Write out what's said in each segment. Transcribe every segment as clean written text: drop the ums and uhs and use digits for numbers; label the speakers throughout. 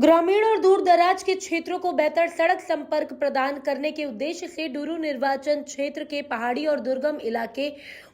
Speaker 1: ग्रामीण और दूर दराज के क्षेत्रों को बेहतर सड़क संपर्क प्रदान करने के उद्देश्य से डूरू निर्वाचन क्षेत्र के पहाड़ी और दुर्गम इलाके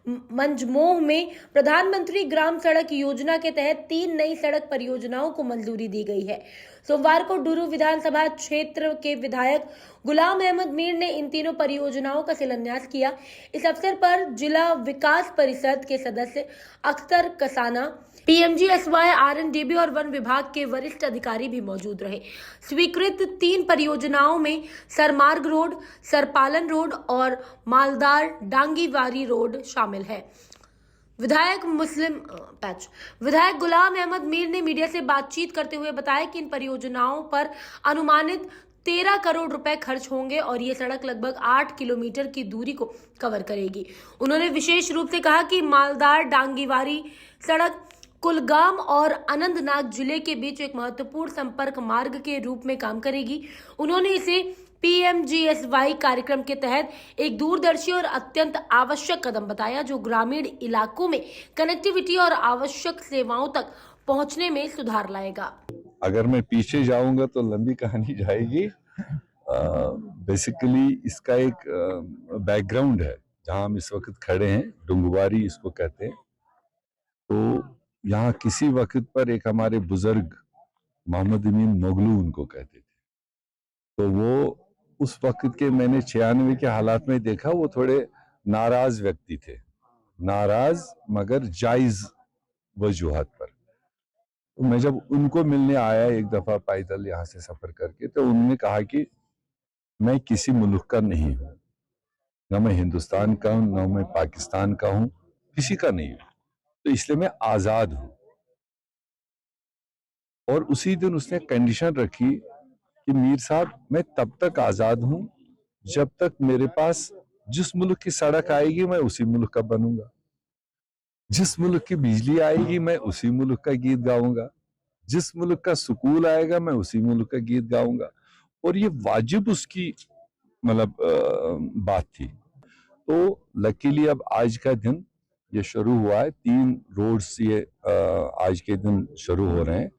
Speaker 1: मंजमोह में प्रधानमंत्री ग्राम सड़क योजना के तहत 3 नई सड़क परियोजनाओं को मंजूरी दी गई है। सोमवार को डूरू विधानसभा क्षेत्र के विधायक गुलाम अहमद मीर ने इन तीनों परियोजनाओं का शिलान्यास किया। इस अवसर पर जिला विकास परिषद के सदस्य अख्तर कसाना, पीएमजीएसवाई, आरएनडीबी और वन विभाग के वरिष्ठ अधिकारी भी मौजूद रहे। स्वीकृत 3 परियोजनाओं में सरमार्ग रोड, सरपालन रोड और मालदार डांगीवारी रोड शामिल है। विधायक गुलाम अहमद मीर ने मीडिया से बातचीत करते हुए बताया कि इन परियोजनाओं पर अनुमानित 13 करोड़ रुपए खर्च होंगे और ये सड़क लगभग 8 किलोमीटर की दूरी को कवर करेगी। उन्होंने विशेष रूप से कहा कि मालदार डांगीवारी सड़क कुलगाम और अनंतनाग जिले के बीच एक महत्वपूर्ण संपर्क मार्ग के रूप में काम करेगी। उन्होंने इसे पीएमजीएसवाई कार्यक्रम के तहत एक दूरदर्शी और अत्यंत आवश्यक कदम बताया, जो ग्रामीण इलाकों में कनेक्टिविटी और आवश्यक सेवाओं तक पहुंचने में सुधार लाएगा।
Speaker 2: अगर मैं पीछे जाऊंगा तो लंबी कहानी जाएगी। बेसिकली इसका एक बैकग्राउंड है जहां हम इस वक्त खड़े हैं, डुंगवारी इसको कहते हैं। तो यहाँ किसी वक्त पर एक हमारे बुजुर्ग मोहम्मद अमीन मोगलू उनको कहते थे। तो वो उस वक्त के मैंने 96 के हालात में देखा, वो थोड़े नाराज व्यक्ति थे, नाराज मगर जायज वजूहत पर। तो मैं जब उनको मिलने आया एक दफा पैदल यहाँ से सफर करके, तो उन्होंने कहा कि मैं किसी मुल्क का नहीं हूँ, न मैं हिंदुस्तान का हूँ, न मैं पाकिस्तान का हूँ, किसी का नहीं हूँ, तो इसलिए मैं आजाद हूँ। और उसी दिन उसने कंडीशन रखी कि मीर साहब, मैं तब तक आजाद हूं जब तक मेरे पास जिस मुल्क की सड़क आएगी मैं उसी मुल्क का बनूंगा, जिस मुल्क की बिजली आएगी मैं उसी मुल्क का गीत गाऊंगा, जिस मुल्क का स्कूल आएगा मैं उसी मुल्क का गीत गाऊंगा। और ये वाजिब उसकी मतलब बात थी। तो लकीली अब आज का दिन ये शुरू हुआ है, 3 रोड्स ये आज के दिन शुरू हो रहे हैं।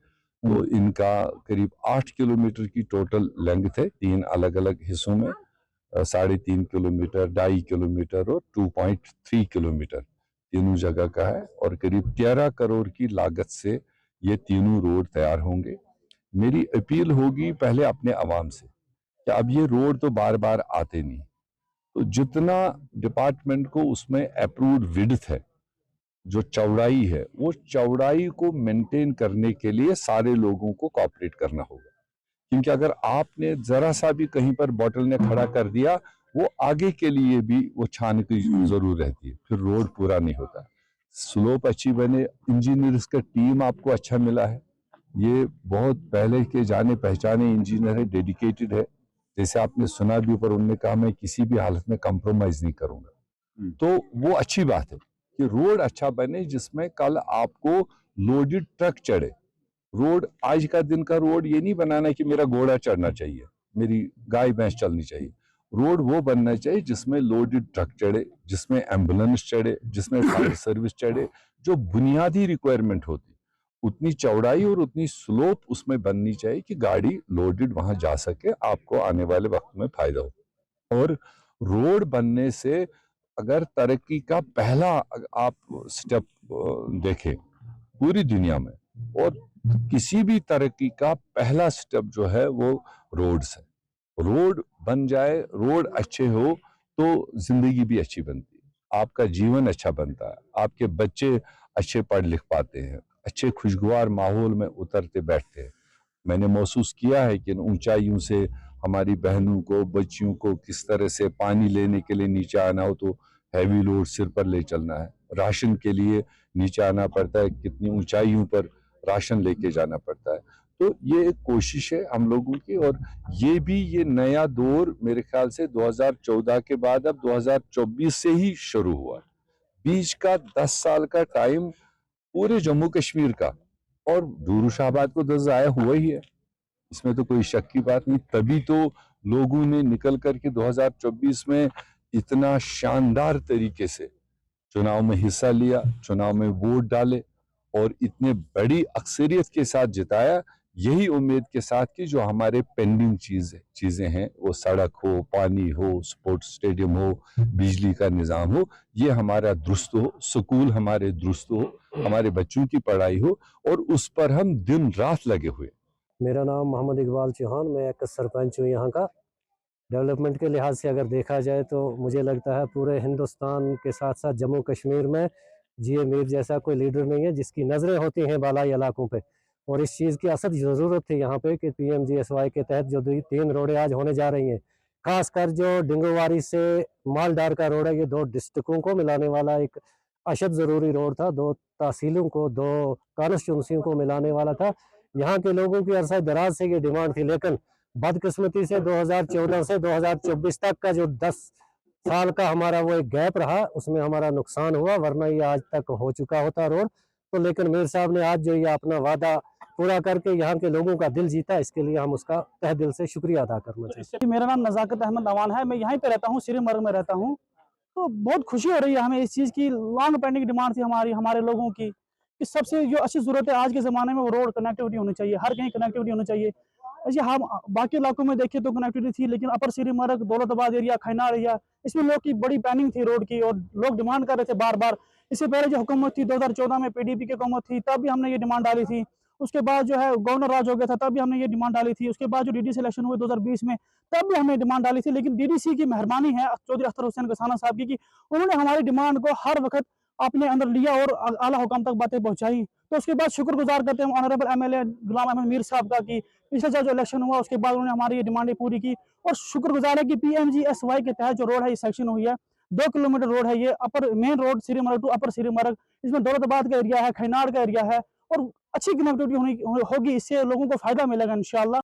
Speaker 2: तो इनका करीब 8 किलोमीटर की टोटल लेंथ है, 3 अलग अलग हिस्सों में, 3.5 किलोमीटर, 2.5 किलोमीटर और 2.3 किलोमीटर तीनों जगह का है। और करीब 13 करोड़ की लागत से ये तीनों रोड तैयार होंगे। मेरी अपील होगी पहले अपने अवाम से कि अब ये रोड तो बार बार आते नहीं, तो जितना डिपार्टमेंट को उसमें अप्रूव्ड विड्थ है, जो चौड़ाई है, वो चौड़ाई को मेंटेन करने के लिए सारे लोगों को कोऑपरेट करना होगा। क्योंकि अगर आपने जरा सा भी कहीं पर बॉटल ने खड़ा कर दिया, वो आगे के लिए भी वो छाने की जरूरत रहती है, फिर रोड पूरा नहीं होता। स्लोप अच्छी बने, इंजीनियर्स का टीम आपको अच्छा मिला है, ये बहुत पहले के जाने पहचाने इंजीनियर है, डेडिकेटेड है। जैसे आपने सुना भी, पर उन्होंने कहा मैं किसी भी हालत में कंप्रोमाइज नहीं करूंगा। तो वो अच्छी बात है कि रोड अच्छा बने जिसमें कल आपको लोडेड ट्रक चढ़े। रोड आज का दिन का रोड ये नहीं बनाना कि मेरा घोड़ा चढ़ना चाहिए, मेरी गाय भैंस चलनी चाहिए। रोड वो बनना चाहिए जिसमें लोडेड ट्रक चढ़े, जिसमें एम्बुलेंस चढ़े, जिसमें फायर सर्विस चढ़े, जो बुनियादी रिक्वायरमेंट होती, उतनी चौड़ाई और उतनी स्लोप उसमें बननी चाहिए कि गाड़ी लोडेड वहां जा सके, आपको आने वाले वक्त में फायदा हो। और रोड बनने से अगर तरक्की का पहला आप स्टेप देखें पूरी दुनिया में, और किसी भी तरक्की का पहला स्टेप जो है वो रोड्स है। रोड बन जाए, रोड अच्छे हो तो जिंदगी भी अच्छी बनती है, आपका जीवन अच्छा बनता है, आपके बच्चे अच्छे पढ़ लिख पाते हैं, अच्छे खुशगवार माहौल में उतरते बैठते हैं। मैंने महसूस किया है कि इन ऊंचाइयों से हमारी बहनों को, बच्चियों को किस तरह से पानी लेने के लिए नीचे आना हो तो हैवी लोड सिर पर ले चलना है, राशन के लिए नीचे आना पड़ता है, कितनी ऊंचाइयों पर राशन लेके जाना पड़ता है। तो ये एक कोशिश है हम लोगों की, और ये नया दौर मेरे ख्याल से 2014 के बाद अब 2024 से ही शुरू हुआ। बीच का 10 साल का टाइम पूरे जम्मू कश्मीर का, और डूरू शाहबाद को तो जाया हुआ ही है, इसमें तो कोई शक की बात नहीं। तभी तो लोगों ने निकल करके 2024 में इतना शानदार तरीके से चुनाव में हिस्सा लिया, चुनाव में वोट डाले और इतने बड़ी अक्सरियत के साथ जिताया। यही उम्मीद के साथ कि जो हमारे पेंडिंग चीजें हैं, वो सड़क हो, पानी हो, स्पोर्ट्स स्टेडियम हो, बिजली का निज़ाम हो, ये हमारा दुरुस्त हो, स्कूल हमारे दुरुस्त हो, हमारे बच्चों की पढ़ाई हो, और उस पर हम दिन रात लगे हुए।
Speaker 3: मेरा नाम मोहम्मद इकबाल चौहान, मैं एक सरपंच हूँ यहाँ का। डेवलपमेंट के लिहाज से अगर देखा जाए तो मुझे लगता है पूरे हिंदुस्तान के साथ साथ जम्मू कश्मीर में जीए मीर जैसा कोई लीडर नहीं है जिसकी नज़रें होती हैं बालाई इलाकों पे, और इस चीज़ की असद ज़रूरत थी यहाँ पे कि पीएमजीएसवाई के तहत जो 3 रोडें आज होने जा रही हैं, खासकर जो डिंगोवारी से मालदार का रोड है, ये 2 डिस्ट्रिक्टों को मिलाने वाला एक अशद ज़रूरी रोड था, 2 तहसीलों को, 2 कॉन्स्टिट्यूंसियों को मिलाने वाला था। यहाँ के लोगों की अरसा दराज से ये डिमांड थी, लेकिन बदकिस्मती से 2014 से 2024 तक का जो 10 साल का हमारा वो एक गैप रहा, उसमें हमारा नुकसान हुआ, वरना ये आज तक हो चुका होता रोड। तो लेकिन मीर साहब ने आज जो ये अपना वादा पूरा करके यहाँ के लोगों का दिल जीता, इसके लिए हम उसका तहे दिल से शुक्रिया अदा करना चाहते हैं।
Speaker 4: मेरा नाम नज़ाकत अहमद अवान है, मैं यहीं पे रहता हूँ, श्रीमर्ग में रहता हूँ। तो बहुत खुशी हो रही है हमें इस चीज़ की, लॉन्ग पेंडिंग डिमांड थी हमारे लोगों की, कि सबसे जो अच्छी ज़रूरत है आज के ज़माने में वो रोड कनेक्टिविटी होनी चाहिए, हर कहीं कनेक्टिविटी होनी चाहिए। ऐसे हम बाकी इलाकों में देखें तो कनेक्टिविटी थी, लेकिन अपर श्रीमर्ग, दौलताबाद एरिया, खैनार एरिया, इसमें लोग की बड़ी प्लानिंग थी रोड की, और लोग डिमांड कर रहे थे बार बार। इससे पहले जो हुकूमत थी 2014 में पीडीपी की हुकूमत थी, तब भी हमने ये डिमांड डाली थी। उसके बाद जो है गवर्नर राज हो गया था, तब भी हमने ये डिमांड डाली थी। उसके बाद जो डीडीसी इलेक्शन हुए 2020 में, तब भी हमने डिमांड डाली थी। लेकिन डीडीसी की मेहरबानी है चौधरी अख्तर हुसैन कसाना साहब की, कि उन्होंने हमारी डिमांड को हर वक्त अपने अंदर लिया और आला हुकाम तक बातें पहुंचाई। तो उसके बाद शुक्रगुजार करते हैं ऑनरेबल एमएलए गुलाम अहमद मीर साहब का, कि पिछले जो इलेक्शन हुआ उसके बाद उन्होंने हमारी ये डिमांडें पूरी की। और शुक्रगुजार है कि पीएमजीएसवाई के तहत जो रोड है ये सेक्शन हुई है, 2 किलोमीटर रोड है ये, अपर मेन रोड श्रीमर्ग टू अपर श्रीमर्ग। इसमें दौलताबाद का एरिया है, खैनार का एरिया है, और अच्छी कनेक्टिविटी होगी, इससे लोगों को फायदा मिलेगा इंशाल्लाह।